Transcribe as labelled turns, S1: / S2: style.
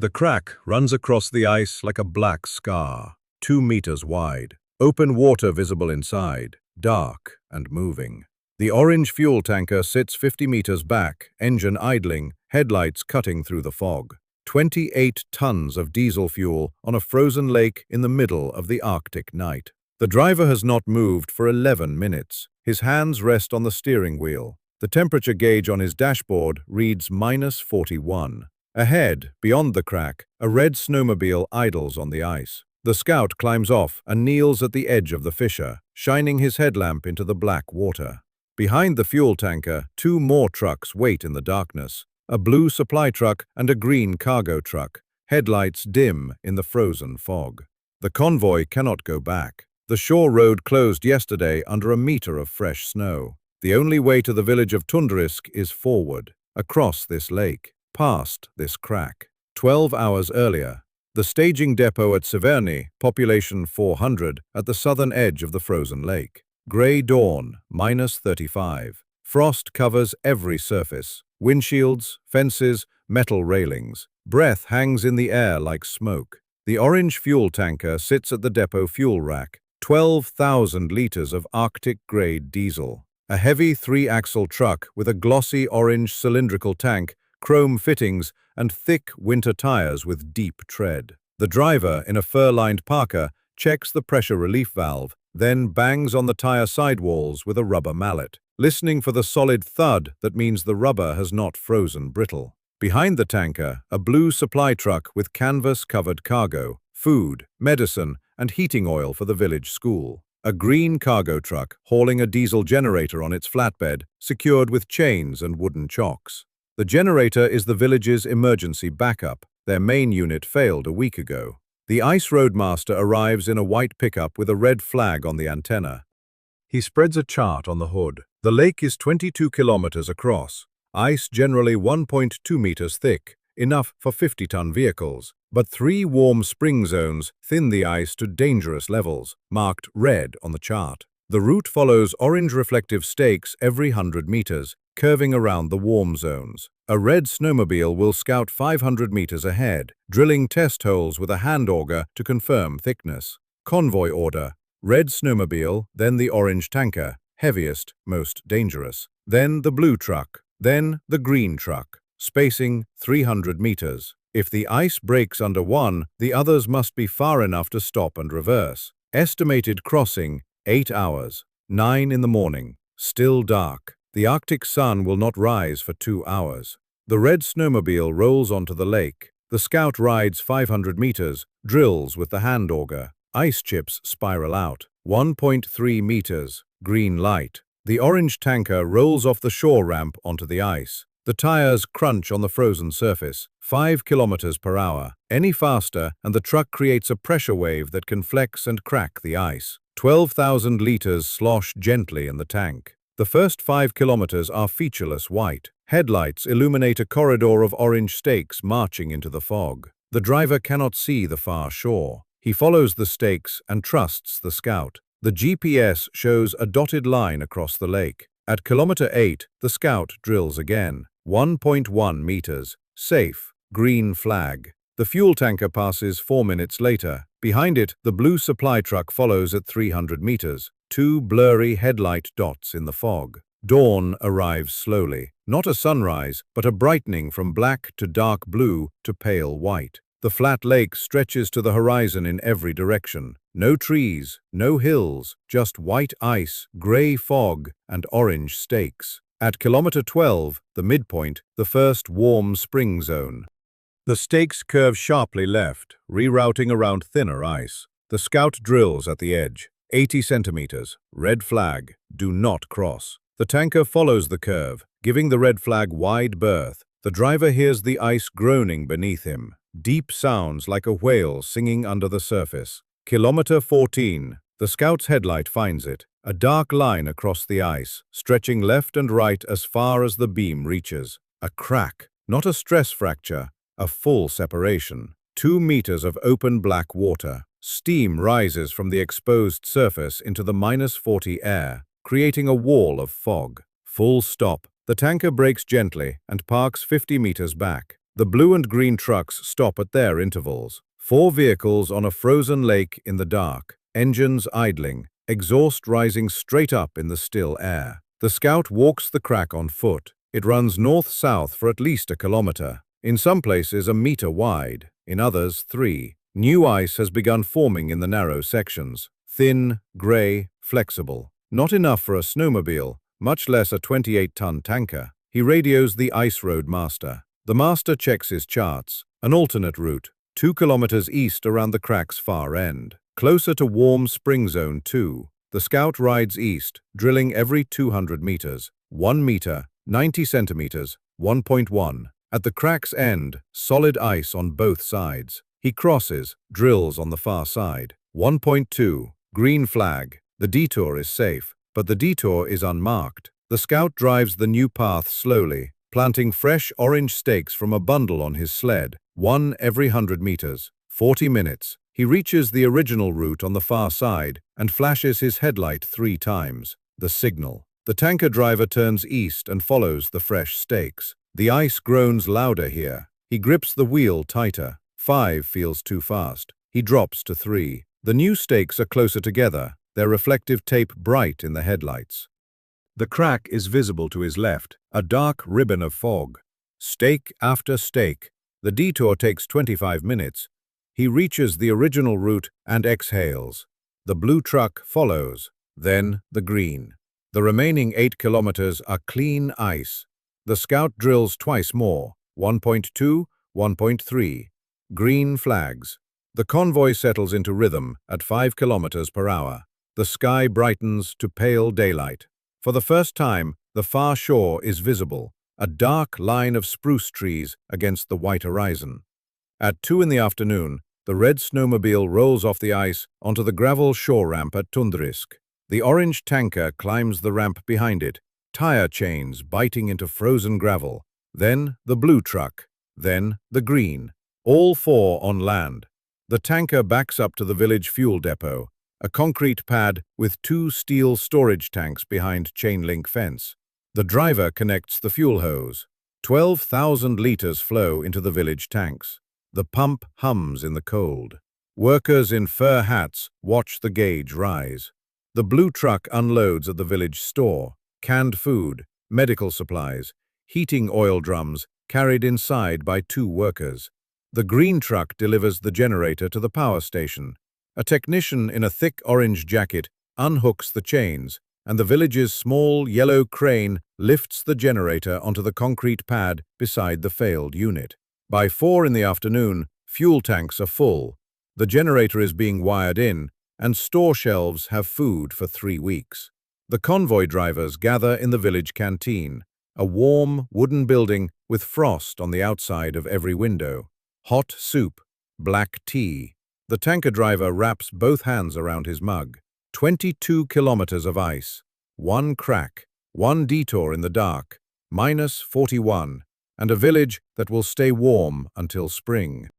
S1: The crack runs across the ice like a black scar, 2 meters wide. Open water visible inside, dark and moving. The orange fuel tanker sits 50 meters back, engine idling, headlights cutting through the fog. 28 tons of diesel fuel on a frozen lake in the middle of the Arctic night. The driver has not moved for 11 minutes. His hands rest on the steering wheel. The temperature gauge on his dashboard reads -41. Ahead, beyond the crack, a red snowmobile idles on the ice. The scout climbs off and kneels at the edge of the fissure, shining his headlamp into the black water. Behind the fuel tanker, 2 more trucks wait in the darkness. A blue supply truck and a green cargo truck, headlights dim in the frozen fog. The convoy cannot go back. The shore road closed yesterday under a meter of fresh snow. The only way to the village of Tundrisk is forward, across this lake, past this crack. 12 hours earlier, the staging depot at Severny, population 400, at the southern edge of the frozen lake. Grey dawn, -35. Frost covers every surface. Windshields, fences, metal railings. Breath hangs in the air like smoke. The orange fuel tanker sits at the depot fuel rack. 12,000 liters of Arctic-grade diesel. A heavy 3-axle truck with a glossy orange cylindrical tank, chrome fittings, and thick winter tires with deep tread. The driver, in a fur-lined parka, checks the pressure relief valve, then bangs on the tire sidewalls with a rubber mallet, listening for the solid thud that means the rubber has not frozen brittle. Behind the tanker, a blue supply truck with canvas-covered cargo, food, medicine, and heating oil for the village school. A green cargo truck hauling a diesel generator on its flatbed, secured with chains and wooden chocks. The generator is the village's emergency backup. Their main unit failed a week ago. The ice roadmaster arrives in a white pickup with a red flag on the antenna. He spreads a chart on the hood. The lake is 22 kilometers across. Ice generally 1.2 meters thick, enough for 50-ton vehicles. But 3 warm spring zones thin the ice to dangerous levels, marked red on the chart. The route follows orange reflective stakes every 100 meters, curving around the warm zones. A red snowmobile will scout 500 meters ahead, drilling test holes with a hand auger to confirm thickness. Convoy order: red snowmobile, then the orange tanker, heaviest, most dangerous. Then the blue truck, then the green truck, spacing 300 meters. If the ice breaks under one, the others must be far enough to stop and reverse. Estimated crossing, 8 hours. 9 in the morning. Still dark. The Arctic sun will not rise for 2 hours. The red snowmobile rolls onto the lake. The scout rides 500 meters, drills with the hand auger. Ice chips spiral out. 1.3 meters. Green light. The orange tanker rolls off the shore ramp onto the ice. The tires crunch on the frozen surface, 5 kilometers per hour. Any faster, and the truck creates a pressure wave that can flex and crack the ice. 12,000 liters slosh gently in the tank. The first 5 kilometers are featureless white. Headlights illuminate a corridor of orange stakes marching into the fog. The driver cannot see the far shore. He follows the stakes and trusts the scout. The GPS shows a dotted line across the lake. At kilometer 8, the scout drills again. 1.1 meters. Safe. Green flag. The fuel tanker passes 4 minutes later. Behind it, the blue supply truck follows at 300 meters. 2 blurry headlight dots in the fog. Dawn arrives slowly. Not a sunrise, but a brightening from black to dark blue to pale white. The flat lake stretches to the horizon in every direction. No trees, no hills, just white ice, gray fog, and orange stakes. At kilometer 12, the midpoint, the first warm spring zone. The stakes curve sharply left, rerouting around thinner ice. The scout drills at the edge. 80 centimeters. Red flag. Do not cross. The tanker follows the curve, giving the red flag wide berth. The driver hears the ice groaning beneath him. Deep sounds like a whale singing under the surface. Kilometer 14. The scout's headlight finds it. A dark line across the ice, stretching left and right as far as the beam reaches. A crack, not a stress fracture, a full separation. 2 meters of open black water. Steam rises from the exposed surface into the -40 air, creating a wall of fog. Full stop. The tanker brakes gently and parks 50 meters back. The blue and green trucks stop at their intervals. 4 vehicles on a frozen lake in the dark, engines idling, exhaust rising straight up in the still air. The Scout walks the crack on foot. It runs north-south for at least a kilometer. In some places a meter wide, in others 3. New ice has begun forming in the narrow sections. Thin, grey, flexible. Not enough for a snowmobile, much less a 28-ton tanker. He radios the ice road master. The master checks his charts. An alternate route, 2 kilometers east around the crack's far end. Closer to warm spring zone 2. The Scout rides east, drilling every 200 meters. 1 meter, 90 centimeters, 1.1. At the crack's end, solid ice on both sides. He crosses, drills on the far side. 1.2. Green flag. The detour is safe, but the detour is unmarked. The Scout drives the new path slowly, planting fresh orange stakes from a bundle on his sled, 1 every 100 meters. 40 minutes. He reaches the original route on the far side and flashes his headlight 3 times. The signal. The tanker driver turns east and follows the fresh stakes. The ice groans louder here. He grips the wheel tighter. 5 feels too fast. He drops to 3. The new stakes are closer together, their reflective tape bright in the headlights. The crack is visible to his left, a dark ribbon of fog. Stake after stake. The detour takes 25 minutes. He reaches the original route and exhales. The blue truck follows, then the green. The remaining 8 kilometers are clean ice. The Scout drills twice more, 1.2, 1.3. Green flags. The convoy settles into rhythm at 5 kilometers per hour. The sky brightens to pale daylight. For the first time, the far shore is visible, a dark line of spruce trees against the white horizon. At 2 in the afternoon, the red snowmobile rolls off the ice onto the gravel shore ramp at Tundrisk. The orange tanker climbs the ramp behind it, tire chains biting into frozen gravel. Then the blue truck, then the green, all 4 on land. The tanker backs up to the village fuel depot, a concrete pad with 2 steel storage tanks behind chain-link fence. The driver connects the fuel hose. 12,000 liters flow into the village tanks. The pump hums in the cold. Workers in fur hats watch the gauge rise. The blue truck unloads at the village store. Canned food, medical supplies, heating oil drums carried inside by 2 workers. The green truck delivers the generator to the power station. A technician in a thick orange jacket unhooks the chains, and the village's small yellow crane lifts the generator onto the concrete pad beside the failed unit. By 4 in the afternoon, fuel tanks are full. The generator is being wired in, and store shelves have food for 3 weeks. The convoy drivers gather in the village canteen, a warm wooden building with frost on the outside of every window. Hot soup, black tea. The tanker driver wraps both hands around his mug. 22 kilometers of ice. 1 crack, 1 detour in the dark, -41, and a village that will stay warm until spring.